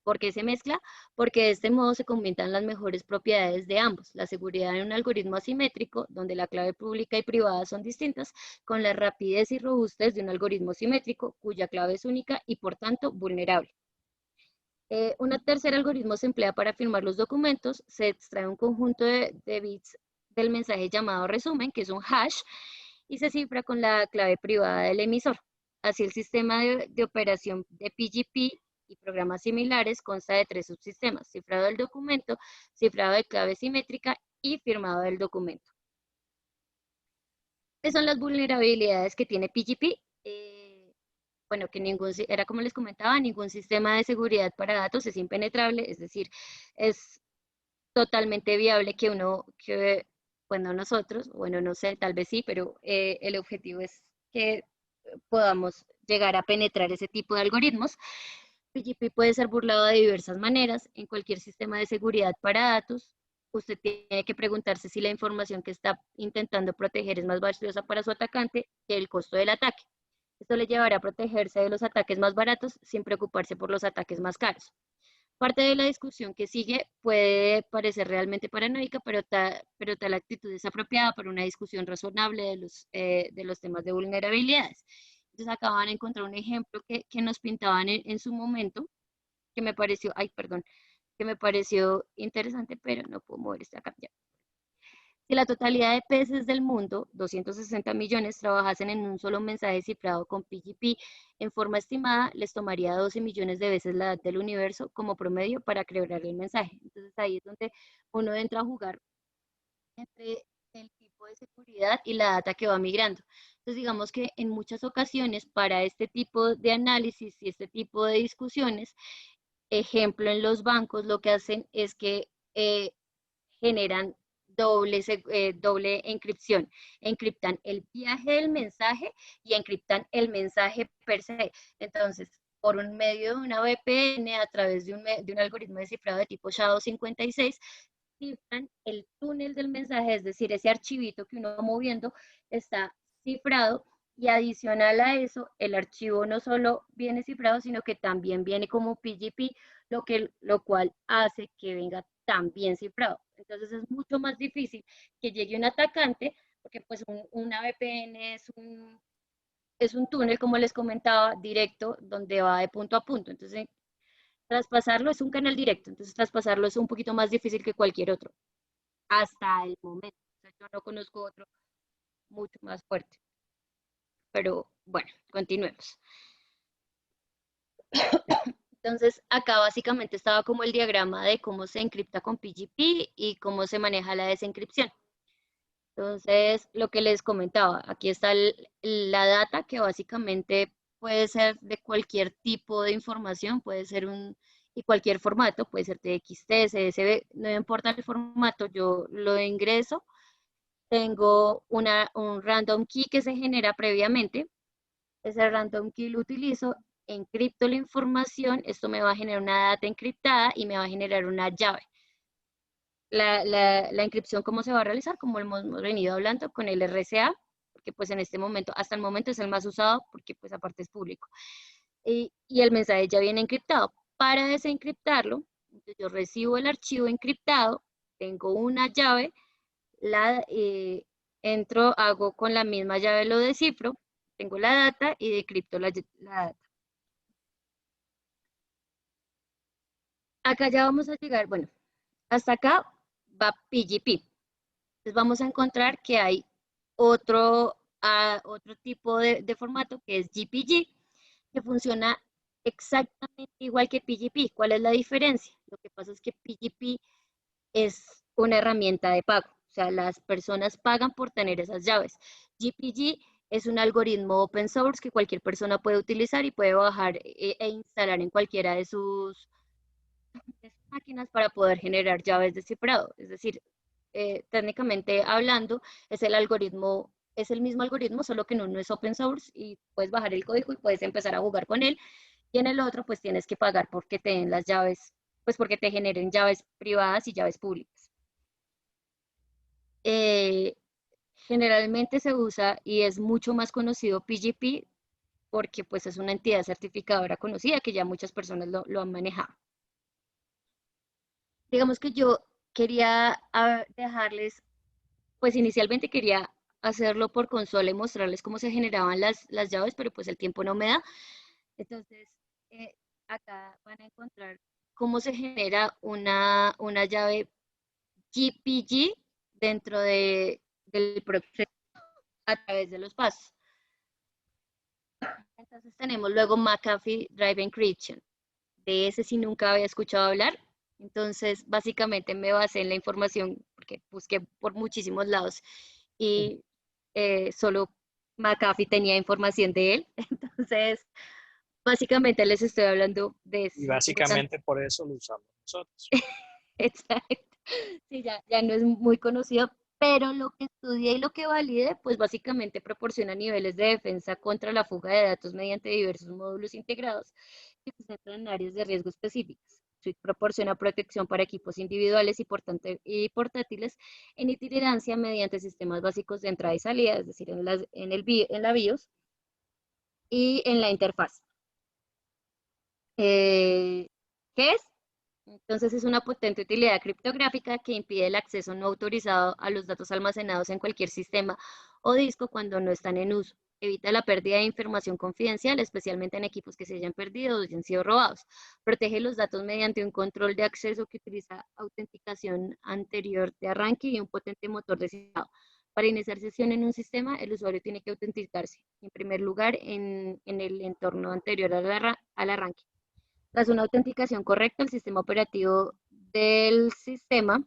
¿Por qué se mezcla? Porque de este modo se combinan las mejores propiedades de ambos: la seguridad en un algoritmo asimétrico, donde la clave pública y privada son distintas, con la rapidez y robustez de un algoritmo simétrico, cuya clave es única y por tanto vulnerable. Un tercer algoritmo se emplea para firmar los documentos. Se extrae un conjunto de bits del mensaje llamado resumen, que es un hash, y se cifra con la clave privada del emisor. Así, el sistema de operación de PGP y programas similares consta de 3 subsistemas: cifrado del documento, cifrado de clave simétrica y firmado del documento. ¿Qué son las vulnerabilidades que tiene PGP? Bueno, que era como les comentaba, ningún sistema de seguridad para datos es impenetrable, es decir, es totalmente viable bueno, nosotros, bueno, no sé, tal vez sí, pero el objetivo es que podamos llegar a penetrar ese tipo de algoritmos. PGP puede ser burlado de diversas maneras. En cualquier sistema de seguridad para datos, usted tiene que preguntarse si la información que está intentando proteger es más valiosa para su atacante que el costo del ataque. Esto le llevará a protegerse de los ataques más baratos sin preocuparse por los ataques más caros. Parte de la discusión que sigue puede parecer realmente paranoica, pero tal actitud es apropiada para una discusión razonable de los temas de vulnerabilidades. Entonces acaban de encontrar un ejemplo que nos pintaban en su momento, que me pareció, que me pareció interesante, pero no puedo mover esta acá ya. Si la totalidad de peces del mundo, 260 millones, trabajasen en un solo mensaje cifrado con PGP en forma estimada, les tomaría 12 millones de veces la edad del universo como promedio para crear el mensaje. Entonces ahí es donde uno entra a jugar entre el tipo de seguridad y la data que va migrando. Entonces digamos que en muchas ocasiones para este tipo de análisis y este tipo de discusiones, ejemplo, en los bancos lo que hacen es que generan doble encripción. Encriptan el viaje del mensaje y encriptan el mensaje per se. Entonces, por un medio de una VPN, a través de un algoritmo de cifrado de tipo SHA-256, cifran el túnel del mensaje, es decir, ese archivito que uno va moviendo está cifrado, y adicional a eso, el archivo no solo viene cifrado, sino que también viene como PGP, lo cual hace que venga también cifrado. Entonces es mucho más difícil que llegue un atacante, porque pues una VPN es un túnel, como les comentaba, directo, donde va de punto a punto. Entonces, traspasarlo es un canal directo, entonces traspasarlo es un poquito más difícil que cualquier otro, hasta el momento. O sea, yo no conozco otro mucho más fuerte. Pero bueno, continuemos. Entonces, acá básicamente estaba como el diagrama de cómo se encripta con PGP y cómo se maneja la desencripción. Entonces, lo que les comentaba, aquí está la data, que básicamente puede ser de cualquier tipo de información, puede ser y cualquier formato, puede ser TXT, CSV, no importa el formato, yo lo ingreso. Tengo un random key que se genera previamente. Ese random key lo utilizo, encripto la información, esto me va a generar una data encriptada y me va a generar una llave. La encripción, ¿cómo se va a realizar? Como hemos venido hablando con el RSA, porque pues en este momento, hasta el momento es el más usado, porque pues aparte es público. Y el mensaje ya viene encriptado. Para desencriptarlo, entonces yo recibo el archivo encriptado, tengo una llave, entro, hago con la misma llave, lo descifro, tengo la data y decripto la data. Acá ya vamos a llegar, bueno, hasta acá va PGP. Entonces vamos a encontrar que hay otro tipo de formato que es GPG, que funciona exactamente igual que PGP. ¿Cuál es la diferencia? Lo que pasa es que PGP es una herramienta de pago, o sea, las personas pagan por tener esas llaves. GPG es un algoritmo open source que cualquier persona puede utilizar y puede bajar e instalar en cualquiera de sus máquinas para poder generar llaves de cifrado. Es decir, técnicamente hablando, es el mismo algoritmo, solo que en uno es open source y puedes bajar el código y puedes empezar a jugar con él. Y en el otro, pues tienes que pagar porque te den las llaves, pues porque te generen llaves privadas y llaves públicas. Generalmente se usa y es mucho más conocido PGP porque pues es una entidad certificadora conocida que ya muchas personas lo han manejado. Digamos que yo quería dejarles, pues inicialmente quería hacerlo por consola y mostrarles cómo se generaban las llaves, pero pues el tiempo no me da. Entonces, acá van a encontrar cómo se genera una llave GPG dentro del proceso a través de los pasos. Entonces tenemos luego McAfee Drive Encryption. De ese sí nunca había escuchado hablar. Entonces, básicamente me basé en la información, porque busqué por muchísimos lados y solo McAfee tenía información de él. Entonces, básicamente les estoy hablando de eso.
Y básicamente por eso lo usamos nosotros.
Exacto. Sí, ya no es muy conocido, pero lo que estudié y lo que valide, pues básicamente proporciona niveles de defensa contra la fuga de datos mediante diversos módulos integrados que se centran en áreas de riesgo específicas. Suite proporciona protección para equipos individuales y portátiles en itinerancia mediante sistemas básicos de entrada y salida, es decir, en la BIOS y en la interfaz. ¿Qué es? Entonces es una potente utilidad criptográfica que impide el acceso no autorizado a los datos almacenados en cualquier sistema o disco cuando no están en uso. Evita la pérdida de información confidencial, especialmente en equipos que se hayan perdido o hayan sido robados. Protege los datos mediante un control de acceso que utiliza autenticación anterior de arranque y un potente motor de cifrado. Para iniciar sesión en un sistema, el usuario tiene que autenticarse, en primer lugar, en el entorno anterior al arranque. Tras una autenticación correcta, el sistema operativo del sistema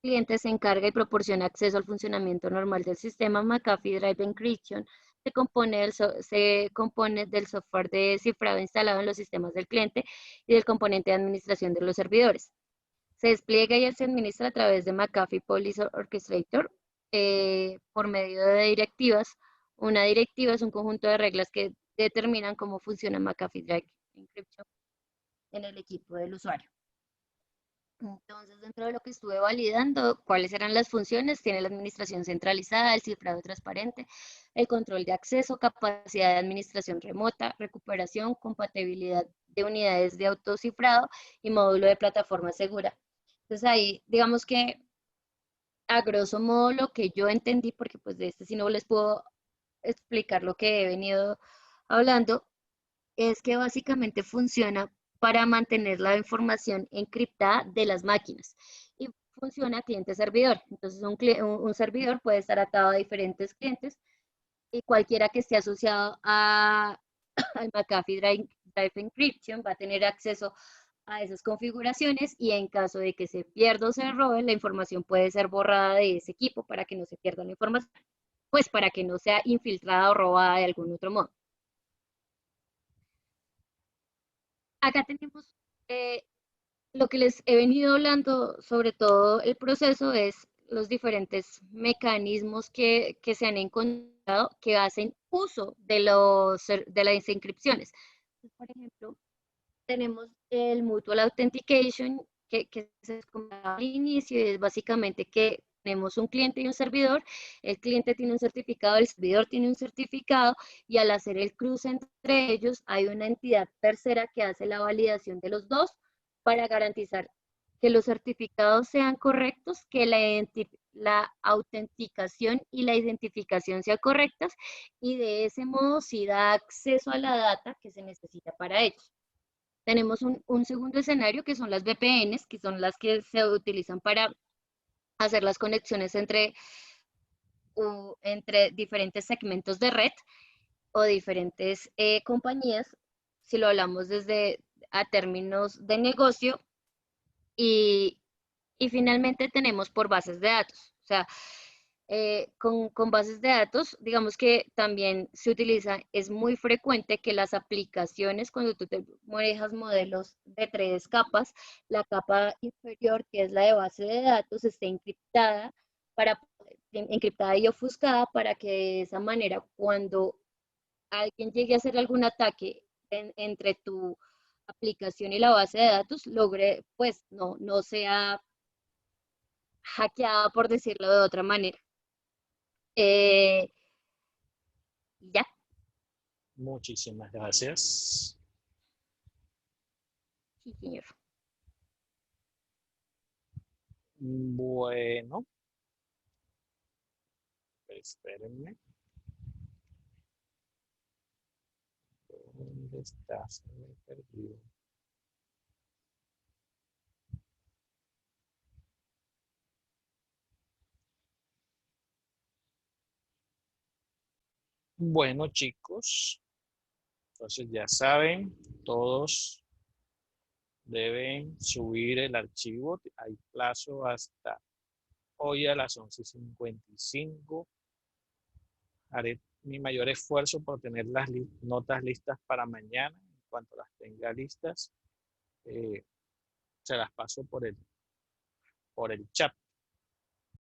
cliente se encarga y proporciona acceso al funcionamiento normal del sistema. McAfee Drive Encryption se compone del software de cifrado instalado en los sistemas del cliente y del componente de administración de los servidores. Se despliega y se administra a través de McAfee Policy Orchestrator por medio de directivas. Una directiva es un conjunto de reglas que determinan cómo funciona McAfee Drive Encryption en el equipo del usuario. Entonces, dentro de lo que estuve validando, cuáles eran las funciones, tiene la administración centralizada, el cifrado transparente, el control de acceso, capacidad de administración remota, recuperación, compatibilidad de unidades de autocifrado y módulo de plataforma segura. Entonces ahí, digamos que a grosso modo lo que yo entendí, porque pues de este sí no les puedo explicar lo que he venido hablando, es que básicamente funciona para mantener la información encriptada de las máquinas y funciona cliente-servidor. Entonces un servidor puede estar atado a diferentes clientes y cualquiera que esté asociado al McAfee Drive Encryption va a tener acceso a esas configuraciones y en caso de que se pierda o se robe, la información puede ser borrada de ese equipo para que no se pierda la información, pues para que no sea infiltrada o robada de algún otro modo. Acá tenemos lo que les he venido hablando, sobre todo el proceso, es los diferentes mecanismos que se han encontrado que hacen uso de las inscripciones. Por ejemplo, tenemos el Mutual Authentication, que se comentaba al inicio, y es básicamente que tenemos un cliente y un servidor, el cliente tiene un certificado, el servidor tiene un certificado, y al hacer el cruce entre ellos hay una entidad tercera que hace la validación de los dos para garantizar que los certificados sean correctos, que la autenticación y la identificación sean correctas, y de ese modo sí da acceso a la data que se necesita para ellos. Tenemos un segundo escenario que son las VPNs, que son las que se utilizan para hacer las conexiones entre diferentes segmentos de red o diferentes compañías, si lo hablamos desde a términos de negocio. Y finalmente tenemos por bases de datos. O sea, con bases de datos, digamos que también se utiliza, es muy frecuente que las aplicaciones, cuando tú te manejas modelos de 3 capas, la capa inferior, que es la de base de datos, esté encriptada y ofuscada para que de esa manera, cuando alguien llegue a hacer algún ataque entre tu aplicación y la base de datos, logre, pues no sea hackeada, por decirlo de otra manera. Ya.
Muchísimas gracias.
Sí, señor.
Bueno, espérenme. ¿Dónde está? Se me perdió. Bueno, chicos, entonces ya saben, todos deben subir el archivo. Hay plazo hasta hoy a las 11:55. Haré mi mayor esfuerzo por tener las notas listas para mañana. En cuanto las tenga listas, se las paso por el chat.